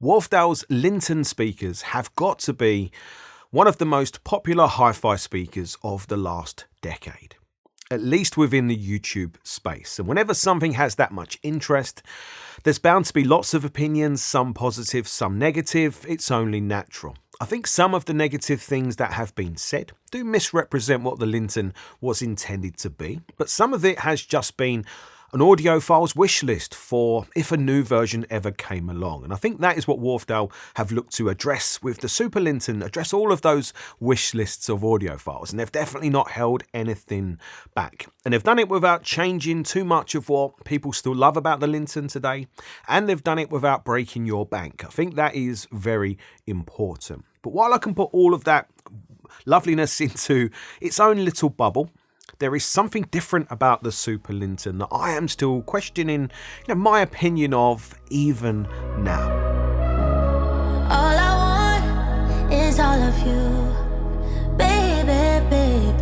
Wharfedale's Linton speakers have got to be one of the most popular hi-fi speakers of the last decade, at least within the YouTube space. And whenever something has that much interest, there's bound to be lots of opinions, some positive, some negative. It's only natural. I think some of the negative things that have been said do misrepresent what the Linton was intended to be, but some of it has just been an audiophile's wish list for if a new version ever came along. And I think that is what Wharfedale have looked to address with the Super Linton, address all of those wish lists of audiophiles. And they've definitely not held anything back. And they've done it without changing too much of what people still love about the Linton today. And they've done it without breaking your bank. I think that is very important. But while I can put all of that loveliness into its own little bubble, there is something different about the Super Linton that I am still questioning, my opinion of even now. All I want is all of you, baby, baby.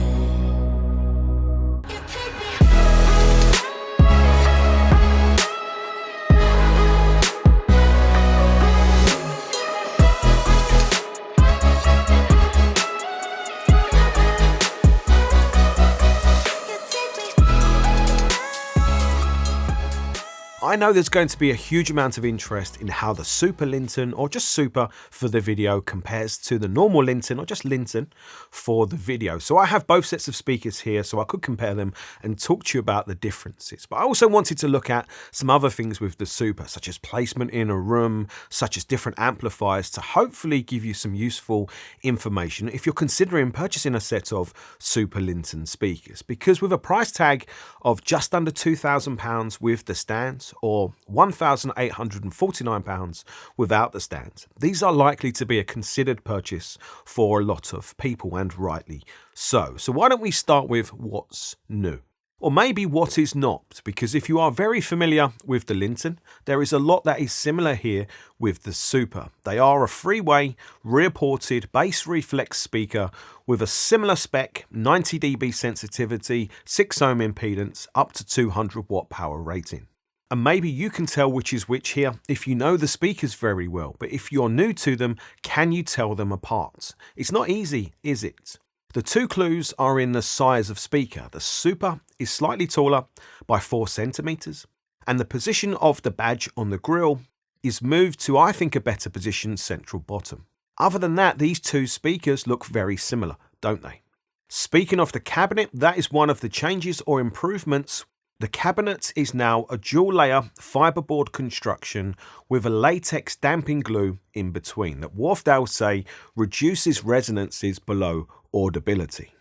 I know there's going to be a huge amount of interest in how the Super Linton, or just Super for the video, compares to the normal Linton, or just Linton for the video. So I have both sets of speakers here, so I could compare them and talk to you about the differences. But I also wanted to look at some other things with the Super, such as placement in a room, such as different amplifiers, to hopefully give you some useful information if you're considering purchasing a set of Super Linton speakers. Because with a price tag of just under £2,000 with the stands, or £1,849 without the stands, these are likely to be a considered purchase for a lot of people, and rightly so. So why don't we start with what's new? Or maybe what is not, because if you are very familiar with the Linton, there is a lot that is similar here with the Super. They are a three-way rear-ported bass reflex speaker with a similar spec, 90 dB sensitivity, 6 ohm impedance, up to 200 watt power rating. And maybe you can tell which is which here if you know the speakers very well, but if you're new to them, can you tell them apart? It's not easy, is it? The two clues are in the size of speaker. The Super is slightly taller by 4 centimeters, and the position of the badge on the grille is moved to, I think, a better position central bottom. Other than that, these two speakers look very similar, don't they? Speaking of the cabinet, that is one of the changes or improvements. The cabinet is now a dual-layer fiberboard construction with a latex damping glue in between that Wharfedale say reduces resonances below audibility.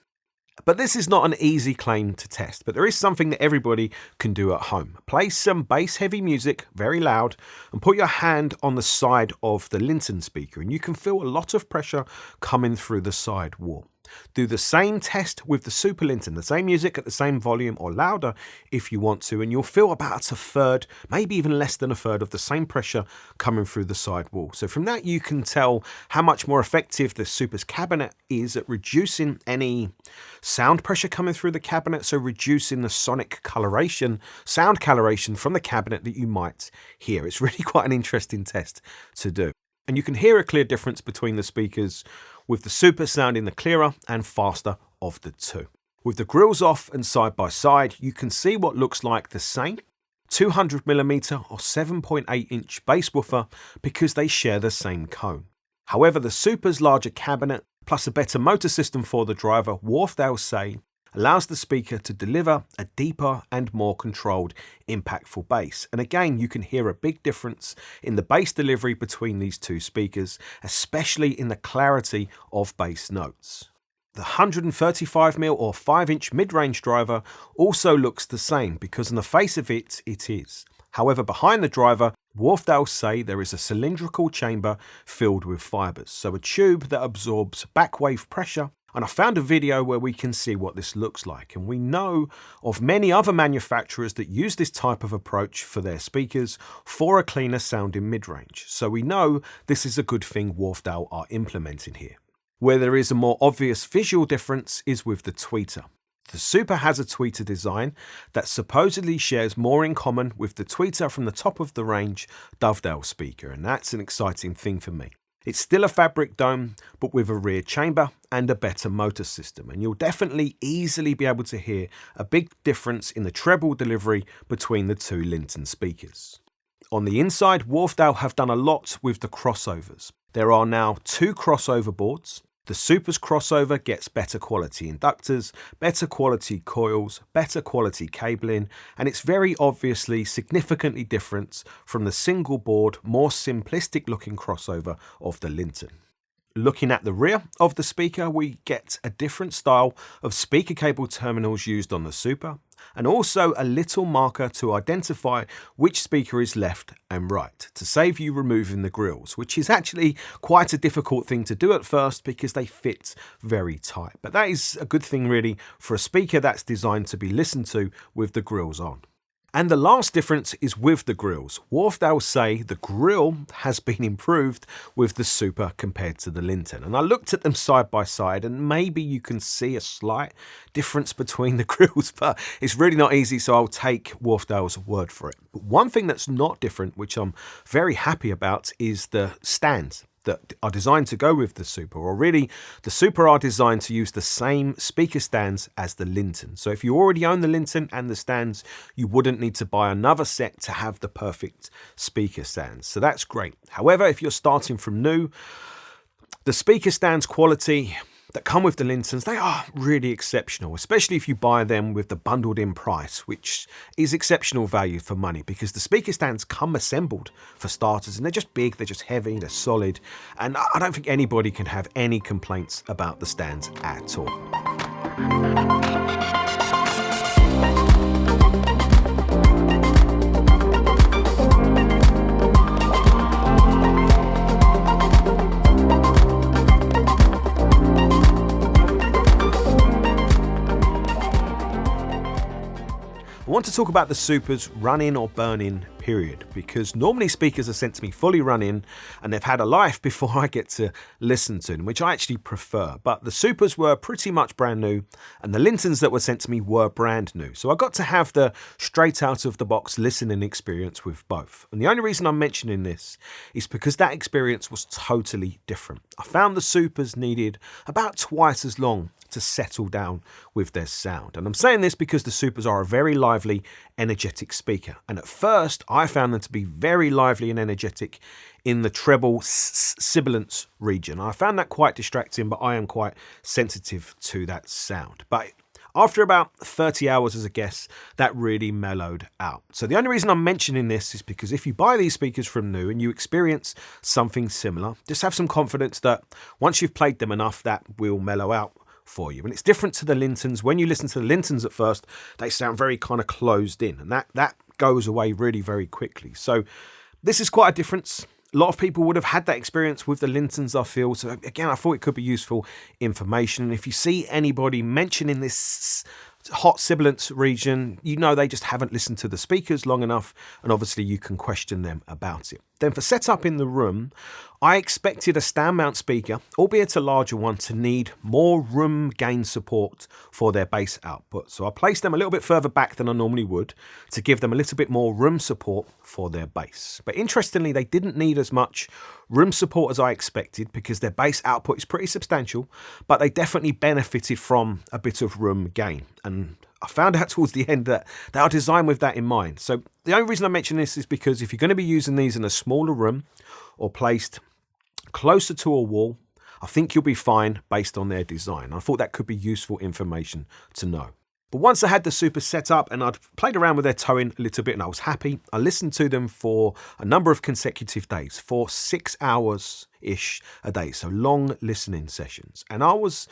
But this is not an easy claim to test, but there is something that everybody can do at home. Play some bass-heavy music, very loud, and put your hand on the side of the Linton speaker, and you can feel a lot of pressure coming through the side wall. Do the same test with the Super Linton, the same music at the same volume or louder if you want to, and you'll feel about a third, maybe even less than a third of the same pressure coming through the side wall. So from that you can tell how much more effective the Super's cabinet is at reducing any sound pressure coming through the cabinet, so reducing the sonic coloration, sound coloration from the cabinet that you might hear. It's really quite an interesting test to do. And you can hear a clear difference between the speakers, with the Super sounding the clearer and faster of the two. With the grills off and side by side, you can see what looks like the same 200mm or 7.8 inch bass woofer because they share the same cone. However, the Super's larger cabinet, plus a better motor system for the driver, Wharfedale say, allows the speaker to deliver a deeper and more controlled, impactful bass. And again, you can hear a big difference in the bass delivery between these two speakers, especially in the clarity of bass notes. The 135mm or 5-inch mid-range driver also looks the same because on the face of it, it is. However, behind the driver, Wharfedale say there is a cylindrical chamber filled with fibres, so a tube that absorbs backwave pressure. And I found a video where we can see what this looks like, and we know of many other manufacturers that use this type of approach for their speakers for a cleaner sounding mid-range. So we know this is a good thing Wharfedale are implementing here. Where there is a more obvious visual difference is with the tweeter. The Super has a tweeter design that supposedly shares more in common with the tweeter from the top of the range Dovedale speaker, and that's an exciting thing for me. It's still a fabric dome, but with a rear chamber and a better motor system, and you'll definitely easily be able to hear a big difference in the treble delivery between the two Linton speakers. On the inside, Wharfedale have done a lot with the crossovers. There are now 2 crossover boards. The Super's crossover gets better quality inductors, better quality coils, better quality cabling, and it's very obviously significantly different from the single board, more simplistic looking crossover of the Linton. Looking at the rear of the speaker, we get a different style of speaker cable terminals used on the Super, and also a little marker to identify which speaker is left and right, to save you removing the grills, which is actually quite a difficult thing to do at first because they fit very tight. But that is a good thing really for a speaker that's designed to be listened to with the grills on. And the last difference is with the grills. Wharfedale say the grill has been improved with the Super compared to the Linton. And I looked at them side by side, and maybe you can see a slight difference between the grills, but it's really not easy, so I'll take Wharfedale's word for it. But one thing that's not different, which I'm very happy about, is the stands that are designed to go with the Super, or really the Super are designed to use the same speaker stands as the Linton. So if you already own the Linton and the stands, you wouldn't need to buy another set to have the perfect speaker stands. So that's great. However, if you're starting from new, the speaker stands quality that come with the Lintons, they are really exceptional, especially if you buy them with the bundled in price, which is exceptional value for money because the speaker stands come assembled for starters, and they're just big, they're just heavy, they're solid, and I don't think anybody can have any complaints about the stands at all. I want to talk about the Super's run-in or burn-in period, because normally speakers are sent to me fully run-in and they've had a life before I get to listen to them, which I actually prefer. But the Supers were pretty much brand new and the Lintons that were sent to me were brand new. So I got to have the straight out of the box listening experience with both. And the only reason I'm mentioning this is because that experience was totally different. I found the Supers needed about twice as long to settle down with their sound. And I'm saying this because the Supers are a very lively, energetic speaker. And at first, I found them to be very lively and energetic in the treble sibilance region. I found that quite distracting, but I am quite sensitive to that sound. But after about 30 hours as a guest, that really mellowed out. So the only reason I'm mentioning this is because if you buy these speakers from new and you experience something similar, just have some confidence that once you've played them enough, that will mellow out for you. And it's different to the Lintons. When you listen to the Lintons at first, they sound very kind of closed in, and that goes away really very quickly. So this is quite a difference. A lot of people would have had that experience with the Lintons, I feel. So again, I thought it could be useful information. And if you see anybody mentioning this hot sibilance region, you know they just haven't listened to the speakers long enough, and obviously you can question them about it. Then for setup in the room, I expected a stand mount speaker, albeit a larger one, to need more room gain support for their bass output. So I placed them a little bit further back than I normally would to give them a little bit more room support for their bass. But interestingly, they didn't need as much room support as I expected because their bass output is pretty substantial, but they definitely benefited from a bit of room gain. And I found out towards the end that they are designed with that in mind. So the only reason I mention this is because if you're going to be using these in a smaller room or placed closer to a wall, I think you'll be fine based on their design. I thought that could be useful information to know. But once I had the Super set up and I'd played around with their towing a little bit and I was happy, I listened to them for a number of consecutive days, for 6 hours-ish a day, so long listening sessions. And I was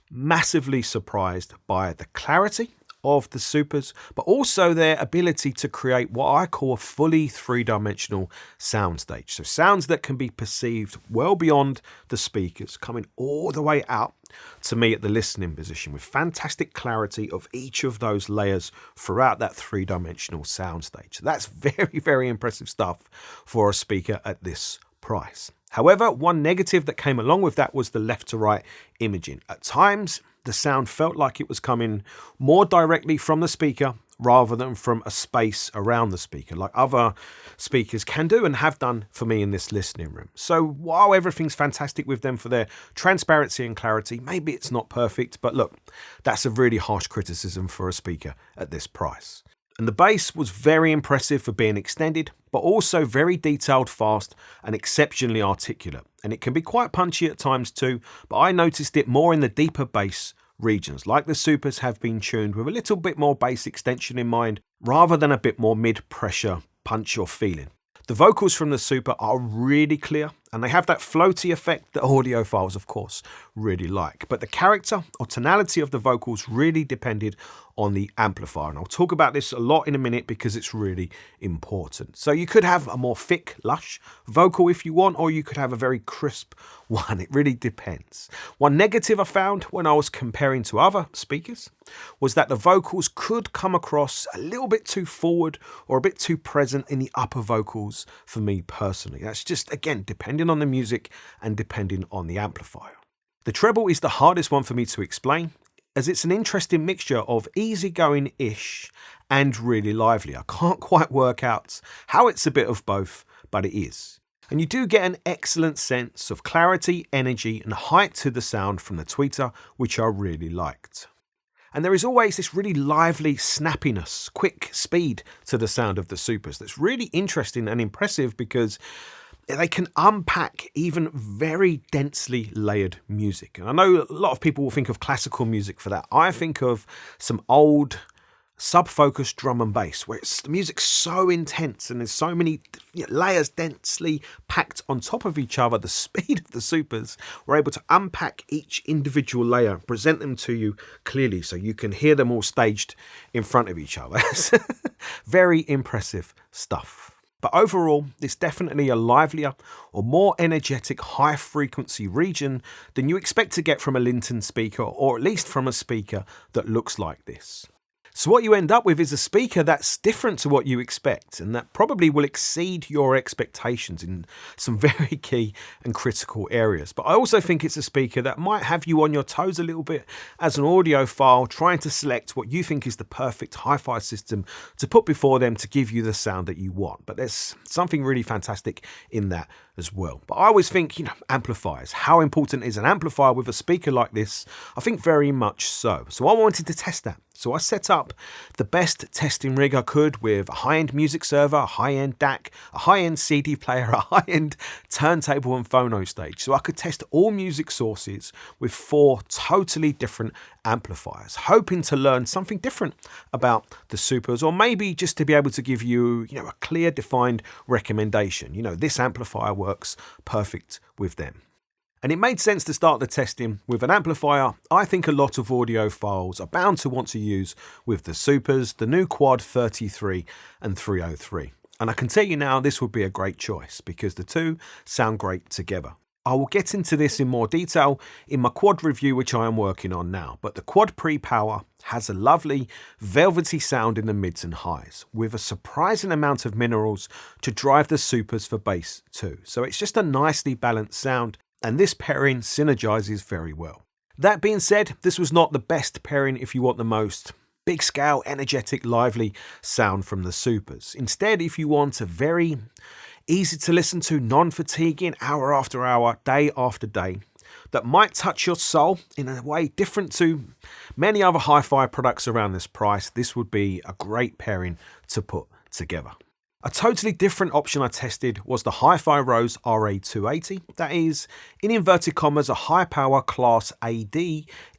massively surprised by the clarity of the Supers, but also their ability to create what I call a fully three-dimensional soundstage. So sounds that can be perceived well beyond the speakers, coming all the way out to me at the listening position with fantastic clarity of each of those layers throughout that three-dimensional soundstage. That's very, very impressive stuff for a speaker at this price. However, one negative that came along with that was the left to right imaging. At times, the sound felt like it was coming more directly from the speaker rather than from a space around the speaker, like other speakers can do and have done for me in this listening room. So while everything's fantastic with them for their transparency and clarity, maybe it's not perfect, but look, that's a really harsh criticism for a speaker at this price. And the bass was very impressive for being extended, but also very detailed, fast, and exceptionally articulate. And it can be quite punchy at times too, but I noticed it more in the deeper bass regions, like the Supers have been tuned with a little bit more bass extension in mind, rather than a bit more mid-pressure punch or feeling. The vocals from the Super are really clear, and they have that floaty effect that audiophiles, of course, really like. But the character or tonality of the vocals really depended on the amplifier, and I'll talk about this a lot in a minute because it's really important. So you could have a more thick, lush vocal if you want, or you could have a very crisp one. It really depends. One negative I found when I was comparing to other speakers was that the vocals could come across a little bit too forward or a bit too present in the upper vocals for me personally. That's just, again, depending on the music and depending on the amplifier. The treble is the hardest one for me to explain, as it's an interesting mixture of easygoing-ish and really lively. I can't quite work out how it's a bit of both, but it is. And you do get an excellent sense of clarity, energy, and height to the sound from the tweeter, which I really liked. And there is always this really lively snappiness, quick speed to the sound of the Supers that's really interesting and impressive because they can unpack even very densely layered music. And I know a lot of people will think of classical music for that. I think of some old sub-focused drum and bass where the music's so intense and there's so many layers densely packed on top of each other. The speed of the Supers were able to unpack each individual layer, present them to you clearly so you can hear them all staged in front of each other. Very impressive stuff. But overall, it's definitely a livelier or more energetic high frequency region than you expect to get from a Linton speaker, or at least from a speaker that looks like this. So what you end up with is a speaker that's different to what you expect, and that probably will exceed your expectations in some very key and critical areas. But I also think it's a speaker that might have you on your toes a little bit as an audiophile, trying to select what you think is the perfect hi-fi system to put before them to give you the sound that you want. But there's something really fantastic in that as well. But I always think, amplifiers. How important is an amplifier with a speaker like this? I think very much so. So I wanted to test that. So I set up the best testing rig I could with a high-end music server, a high-end DAC, a high-end CD player, a high-end turntable and phono stage. So I could test all music sources with 4 totally different amplifiers, hoping to learn something different about the Supers, or maybe just to be able to give you, a clear defined recommendation. This amplifier works perfect with them. And it made sense to start the testing with an amplifier I think a lot of audiophiles are bound to want to use with the Supers, the new Quad 33 and 303. And I can tell you now this would be a great choice because the two sound great together. I will get into this in more detail in my Quad review, which I am working on now, but the Quad Pre-Power has a lovely velvety sound in the mids and highs, with a surprising amount of minerals to drive the Supers for bass too. So it's just a nicely balanced sound, and this pairing synergizes very well. That being said, this was not the best pairing if you want the most big scale, energetic, lively sound from the Supers. Instead, if you want a very easy to listen to, non-fatiguing, hour after hour, day after day, that might touch your soul in a way different to many other hi-fi products around this price, this would be a great pairing to put together. A totally different option I tested was the HiFi Rose RA280. That is, in inverted commas, a high power class AD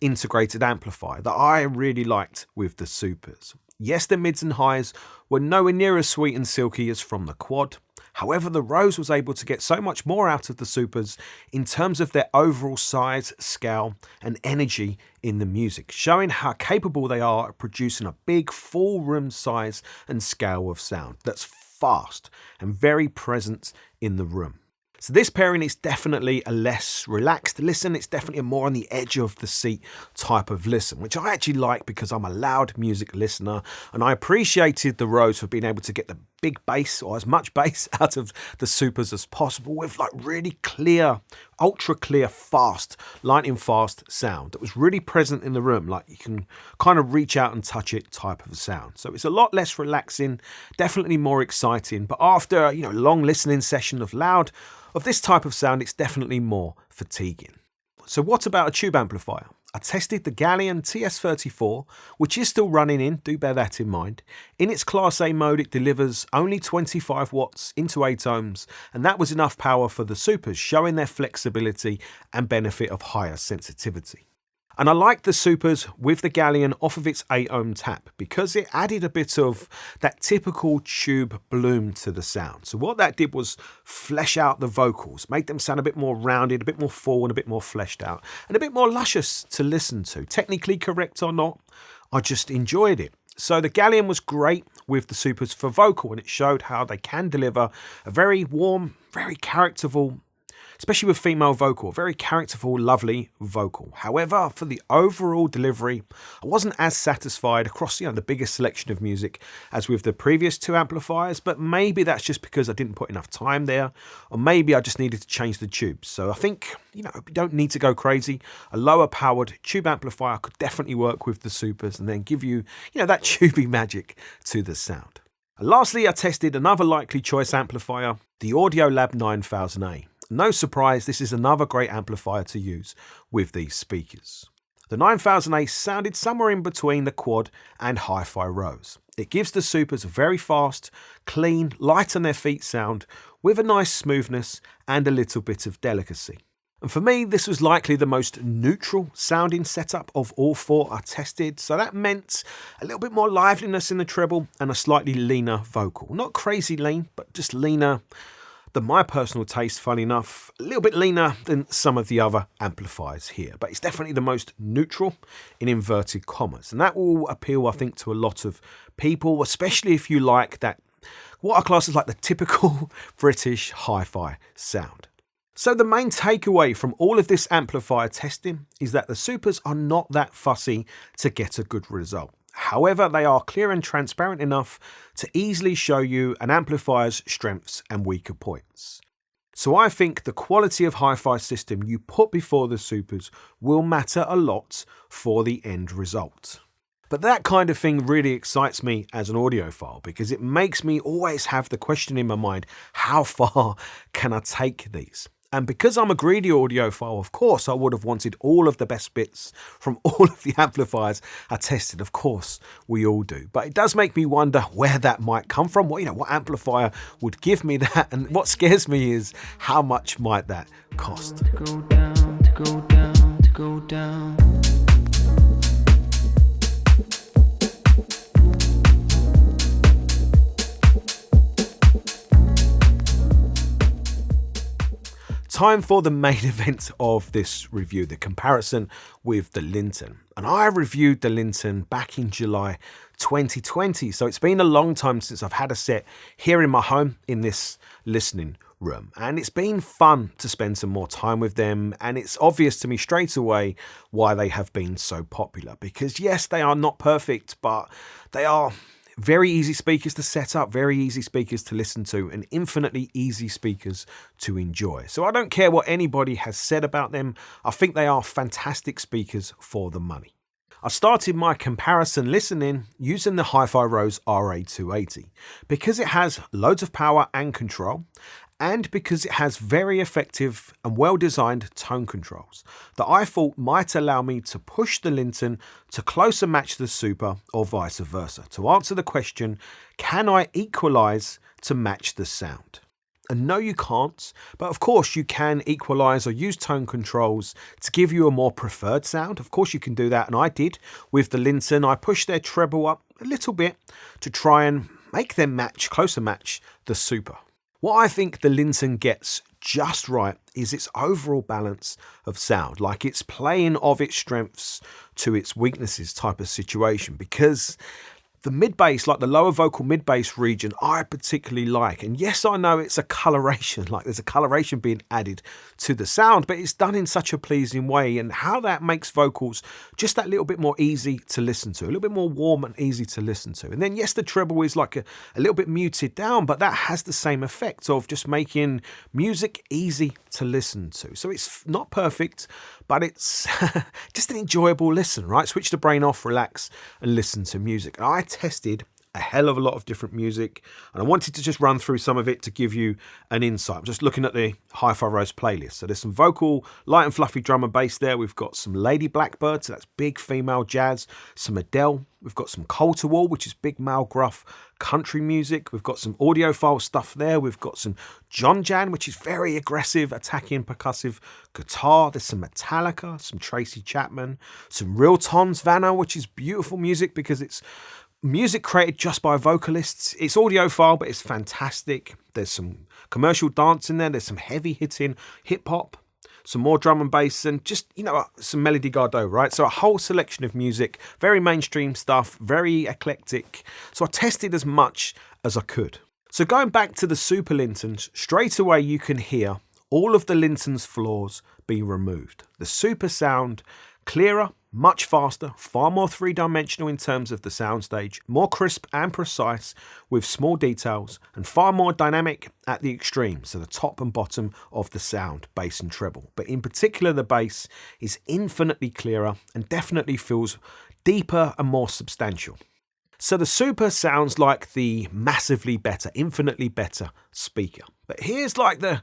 integrated amplifier that I really liked with the Supers. Yes, the mids and highs were nowhere near as sweet and silky as from the Quad. However, the Rose was able to get so much more out of the Supers in terms of their overall size, scale, and energy in the music, showing how capable they are at producing a big full room size and scale of sound that's fast and very present in the room. So this pairing is definitely a less relaxed listen. It's definitely a more on the edge of the seat type of listen, which I actually like because I'm a loud music listener, and I appreciated the Rose for being able to get the big bass or as much bass out of the Supers as possible with like really clear, ultra clear, fast, lightning fast sound that was really present in the room. Like you can kind of reach out and touch it type of sound. So it's a lot less relaxing, definitely more exciting. But after, a long listening session of loud, of this type of sound, it's definitely more fatiguing. So what about a tube amplifier? I tested the Galleon TS34, which is still running do bear that in mind. In its Class A mode, it delivers only 25 watts into 8 ohms, and that was enough power for the Supers, showing their flexibility and benefit of higher sensitivity. And I liked the Supers with the Galleon off of its 8 ohm tap because it added a bit of that typical tube bloom to the sound. So what that did was flesh out the vocals, make them sound a bit more rounded, a bit more full and a bit more fleshed out and a bit more luscious to listen to. Technically correct or not, I just enjoyed it. So the Galleon was great with the Supers for vocal, and it showed how they can deliver a very warm, very characterful, especially with female vocal, very characterful, lovely vocal. However, for the overall delivery, I wasn't as satisfied across the biggest selection of music as with the previous 2 amplifiers, but maybe that's just because I didn't put enough time there, or maybe I just needed to change the tubes. So I think, you don't need to go crazy. A lower powered tube amplifier could definitely work with the Supers and then give you, that tubey magic to the sound. And lastly, I tested another likely choice amplifier, the Audiolab 9000A. No surprise, this is another great amplifier to use with these speakers. The 9000A sounded somewhere in between the quad and HiFi Rose. It gives the Supers a very fast, clean, light on their feet sound with a nice smoothness and a little bit of delicacy. And for me, this was likely the most neutral sounding setup of all 4 I tested, so that meant a little bit more liveliness in the treble and a slightly leaner vocal. Not crazy lean, but just leaner than my personal taste, funny enough, a little bit leaner than some of the other amplifiers here, but it's definitely the most neutral in inverted commas, and that will appeal, I think, to a lot of people, especially if you like that, what I class as like the typical British hi-fi sound. So the main takeaway from all of this amplifier testing is that the Supers are not that fussy to get a good result. However, they are clear and transparent enough to easily show you an amplifier's strengths and weaker points. So I think the quality of hi-fi system you put before the Supers will matter a lot for the end result. But that kind of thing really excites me as an audiophile because it makes me always have the question in my mind, how far can I take these? And because I'm a greedy audiophile, of course, I would have wanted all of the best bits from all of the amplifiers I tested. Of course, we all do. But it does make me wonder where that might come from. What amplifier would give me that? And what scares me is how much might that cost? To go down, to go down, to go down. Time for the main event of this review, the comparison with the Linton. And I reviewed the Linton back in July 2020, so it's been a long time since I've had a set here in my home in this listening room. And it's been fun to spend some more time with them, and it's obvious to me straight away why they have been so popular. Because yes, they are not perfect, but they are very easy speakers to set up, very easy speakers to listen to, and infinitely easy speakers to enjoy. So I don't care what anybody has said about them. I think they are fantastic speakers for the money. I started my comparison listening using the HiFi Rose RA280 because it has loads of power and control, and because it has very effective and well-designed tone controls that I thought might allow me to push the Linton to closer match the Super or vice versa. To answer the question, can I equalize to match the sound? And no, you can't, but of course you can equalize or use tone controls to give you a more preferred sound. Of course you can do that, and I did with the Linton. I pushed their treble up a little bit to try and make them closer match the Super. What I think the Linton gets just right is its overall balance of sound, like it's playing of its strengths to its weaknesses type of situation, because The mid bass, like the lower vocal mid bass region, I particularly like. And yes, I know it's a coloration, like there's a coloration being added to the sound, but it's done in such a pleasing way. And how that makes vocals just that little bit more easy to listen to, a little bit more warm and easy to listen to. And then yes, the treble is like a little bit muted down, but that has the same effect of just making music easy to listen to. So it's not perfect, but it's just an enjoyable listen, right? Switch the brain off, relax, and listen to music. I tested a hell of a lot of different music, and I wanted to just run through some of it to give you an insight. I'm just looking at the Hi-Fi Roast playlist. So there's some vocal, light and fluffy drum and bass there. We've got some Lady Blackbird, so that's big female jazz. Some Adele. We've got some Coal to Wall, which is big male gruff country music. We've got some audiophile stuff there. We've got some John Jan, which is very aggressive, attacking percussive guitar. There's some Metallica, some Tracy Chapman, some Real Tom's Vanna, which is beautiful music because it's music created just by vocalists. It's audiophile, but it's fantastic. There's some commercial dance in there. There's some heavy hitting hip hop, some more drum and bass, and just, some Melody Gardot, right? So a whole selection of music, very mainstream stuff, very eclectic. So I tested as much as I could. So going back to the Super Lintons, straight away you can hear all of the Linton's flaws being removed. The Super sound clearer, much faster, far more three-dimensional in terms of the soundstage, more crisp and precise with small details, and far more dynamic at the extremes, so the top and bottom of the sound, bass and treble. But in particular, the bass is infinitely clearer and definitely feels deeper and more substantial. So the Super sounds like the massively better, infinitely better speaker. But here's like the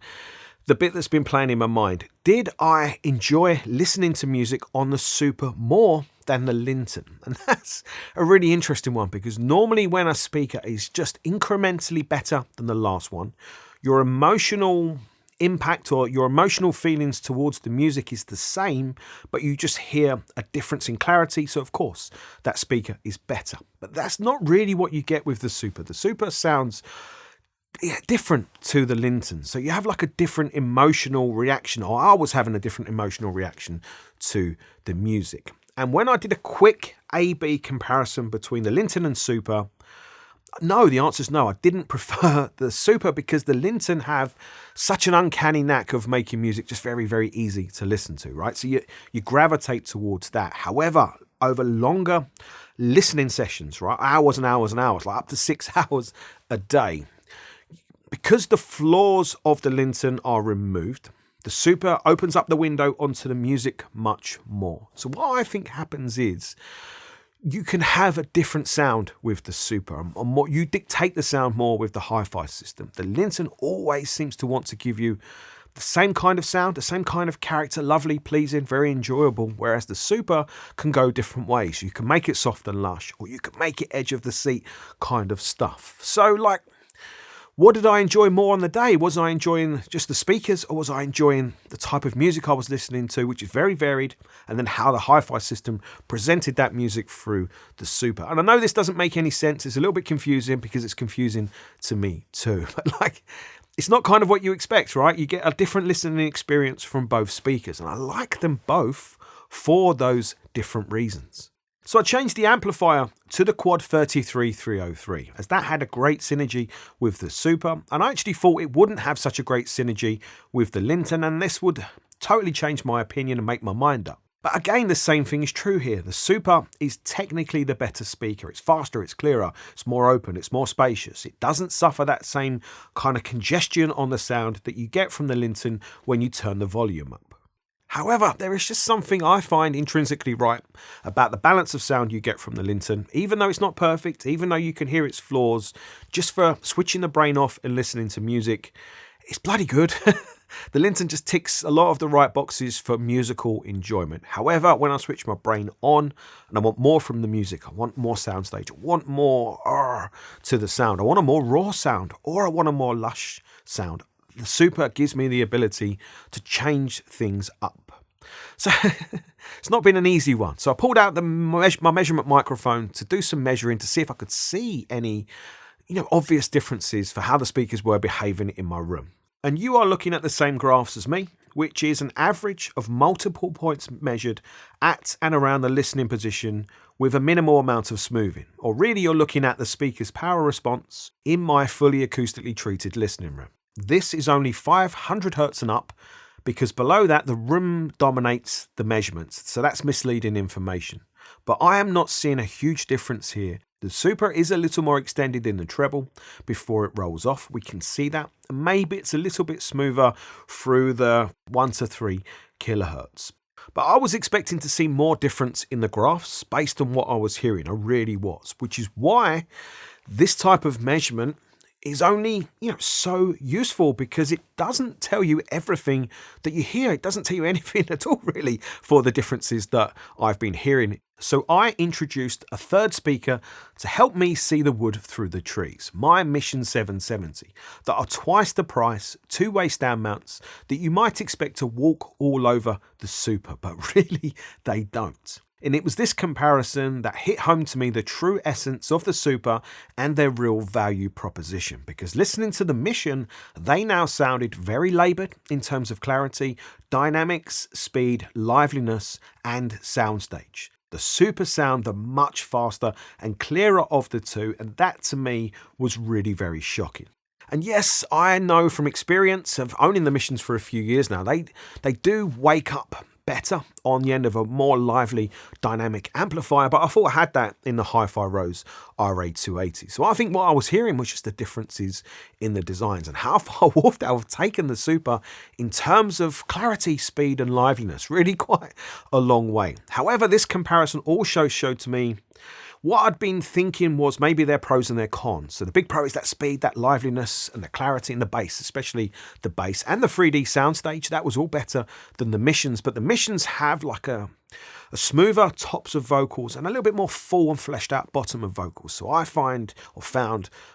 bit that's been playing in my mind. Did I enjoy listening to music on the Super more than the Linton? And that's a really interesting one, because normally when a speaker is just incrementally better than the last one, your emotional impact or your emotional feelings towards the music is the same, but you just hear a difference in clarity. So of course that speaker is better, but that's not really what you get with the Super. The Super sounds different to the Linton. So you have like a different emotional reaction, or I was having a different emotional reaction to the music. And when I did a quick A/B comparison between the Linton and Super, no, the answer is no. I didn't prefer the Super because the Linton have such an uncanny knack of making music just very, very easy to listen to, right? So you gravitate towards that. However, over longer listening sessions, right, hours and hours and hours, like up to 6 hours a day, because the flaws of the Linton are removed, the Super opens up the window onto the music much more. So what I think happens is you can have a different sound with the Super, and what you dictate the sound more with the Hi-Fi system. The Linton always seems to want to give you the same kind of sound, the same kind of character, lovely, pleasing, very enjoyable, whereas the Super can go different ways. You can make it soft and lush, or you can make it edge of the seat kind of stuff. So like, what did I enjoy more on the day? Was I enjoying just the speakers, or was I enjoying the type of music I was listening to, which is very varied, and then how the Hi-Fi system presented that music through the Super? And I know this doesn't make any sense. It's a little bit confusing because it's confusing to me too. But like, it's not kind of what you expect, right? You get a different listening experience from both speakers, and I like them both for those different reasons. So I changed the amplifier to the Quad 33303, as that had a great synergy with the Super, and I actually thought it wouldn't have such a great synergy with the Linton, and this would totally change my opinion and make my mind up. But again, the same thing is true here. The Super is technically the better speaker. It's faster, it's clearer, it's more open, it's more spacious. It doesn't suffer that same kind of congestion on the sound that you get from the Linton when you turn the volume up. However, there is just something I find intrinsically right about the balance of sound you get from the Linton. Even though it's not perfect, even though you can hear its flaws, just for switching the brain off and listening to music, it's bloody good. The Linton just ticks a lot of the right boxes for musical enjoyment. However, when I switch my brain on and I want more from the music, I want more soundstage, I want more to the sound, I want a more raw sound, or I want a more lush sound, the Super gives me the ability to change things up. So it's not been an easy one. So I pulled out my measurement microphone to do some measuring to see if I could see any, obvious differences for how the speakers were behaving in my room. And you are looking at the same graphs as me. which is an average of multiple points measured at and around the listening position with a minimal amount of smoothing. Or really you're looking at the speaker's power response in my fully acoustically treated listening room. This is only 500 Hz and up, because below that the room dominates the measurements, so that's misleading information. But I am not seeing a huge difference here. The Super is a little more extended in the treble before it rolls off. We can see that. Maybe it's a little bit smoother through the 1 to 3 kilohertz. But I was expecting to see more difference in the graphs based on what I was hearing. I really was, which is why this type of measurement is only, so useful, because it doesn't tell you everything that you hear. It doesn't tell you anything at all, really, for the differences that I've been hearing. So I introduced a third speaker to help me see the wood through the trees, my Mission 770, that are twice the price, two-way stand mounts that you might expect to walk all over the Super, but really they don't. And it was this comparison that hit home to me the true essence of the Super and their real value proposition. Because listening to the Mission, they now sounded very laboured in terms of clarity, dynamics, speed, liveliness, and soundstage. The Super sound the much faster and clearer of the two, and that to me was really very shocking. And yes, I know from experience of owning the Missions for a few years now, they do wake up better on the end of a more lively dynamic amplifier, but I thought I had that in the HiFi Rose RA280. So I think what I was hearing was just the differences in the designs and how far Wharfedale have taken the Super in terms of clarity, speed and liveliness. Really quite a long way. However, this comparison also showed to me what I'd been thinking was maybe their pros and their cons. So the big pro is that speed, that liveliness and the clarity and the bass, especially the bass and the 3D soundstage. That was all better than the Missions, but the Missions have like a smoother tops of vocals and a little bit more full and fleshed out bottom of vocals. So I found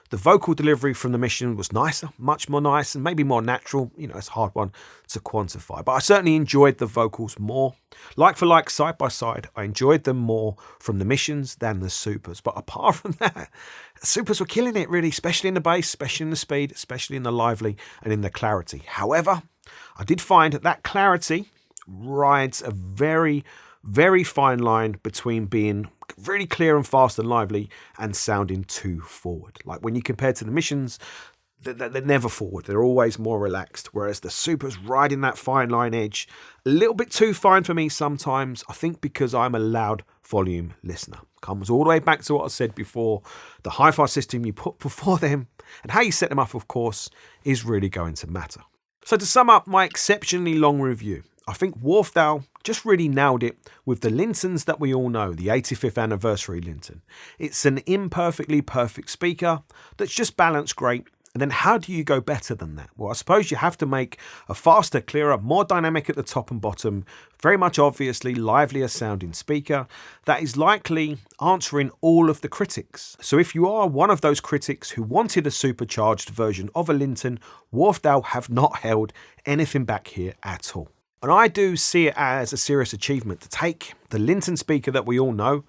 the vocal delivery from the Mission was nicer, much more nice and maybe more natural. It's a hard one to quantify, but I certainly enjoyed the vocals more. Like for like, side by side, I enjoyed them more from the Missions than the Supers. But apart from that, the Supers were killing it really, especially in the bass, especially in the speed, especially in the lively and in the clarity. However, I did find that clarity rides a very fine line between being really clear and fast and lively and sounding too forward. Like when you compare to the Missions, they're never forward. They're always more relaxed, whereas the Super's riding that fine line edge. A little bit too fine for me sometimes, I think because I'm a loud volume listener. Comes all the way back to what I said before. The hi-fi system you put before them and how you set them up, of course, is really going to matter. So to sum up my exceptionally long review, I think Wharfedale just really nailed it with the Lintons that we all know, the 85th Anniversary Linton. It's an imperfectly perfect speaker that's just balanced great. And then how do you go better than that? Well, I suppose you have to make a faster, clearer, more dynamic at the top and bottom, very much obviously livelier sounding speaker that is likely answering all of the critics. So if you are one of those critics who wanted a supercharged version of a Linton, Wharfedale have not held anything back here at all. And I do see it as a serious achievement to take the Linton speaker that we all know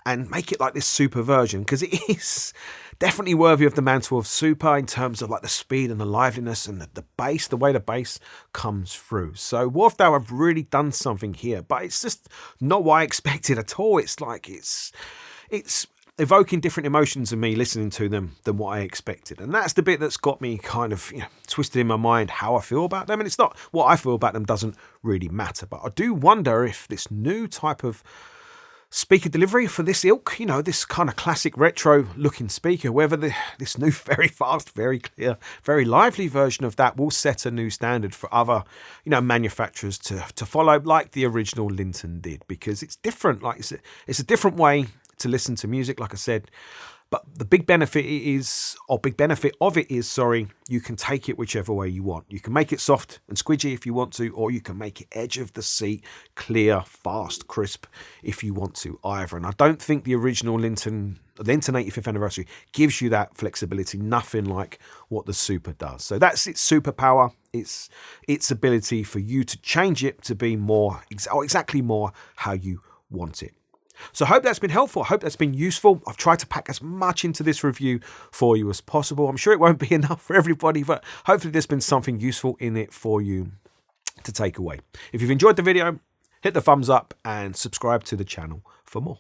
and make it like this Super version, because it is definitely worthy of the mantle of Super in terms of like the speed and the liveliness and the bass, the way the bass comes through. So Wharfedale have really done something here, but it's just not what I expected at all. It's like it's evoking different emotions in me listening to them than what I expected. And that's the bit that's got me kind of twisted in my mind how I feel about them. And it's not what I feel about them doesn't really matter. But I do wonder if this new type of speaker delivery for this ilk, this kind of classic retro looking speaker, whether this new very fast, very clear, very lively version of that will set a new standard for other, manufacturers to follow, like the original Linton did, because it's different. Like it's a different way to listen to music, like I said. But the big benefit of it is, you can take it whichever way you want. You can make it soft and squidgy if you want to, or you can make it edge of the seat, clear, fast, crisp if you want to either. And I don't think the original Linton 85th Anniversary gives you that flexibility, nothing like what the Super does. So that's its superpower, its ability for you to change it to be exactly more how you want it. So I hope that's been helpful. I hope that's been useful. I've tried to pack as much into this review for you as possible. I'm sure it won't be enough for everybody, but hopefully there's been something useful in it for you to take away. If you've enjoyed the video, hit the thumbs up and subscribe to the channel for more.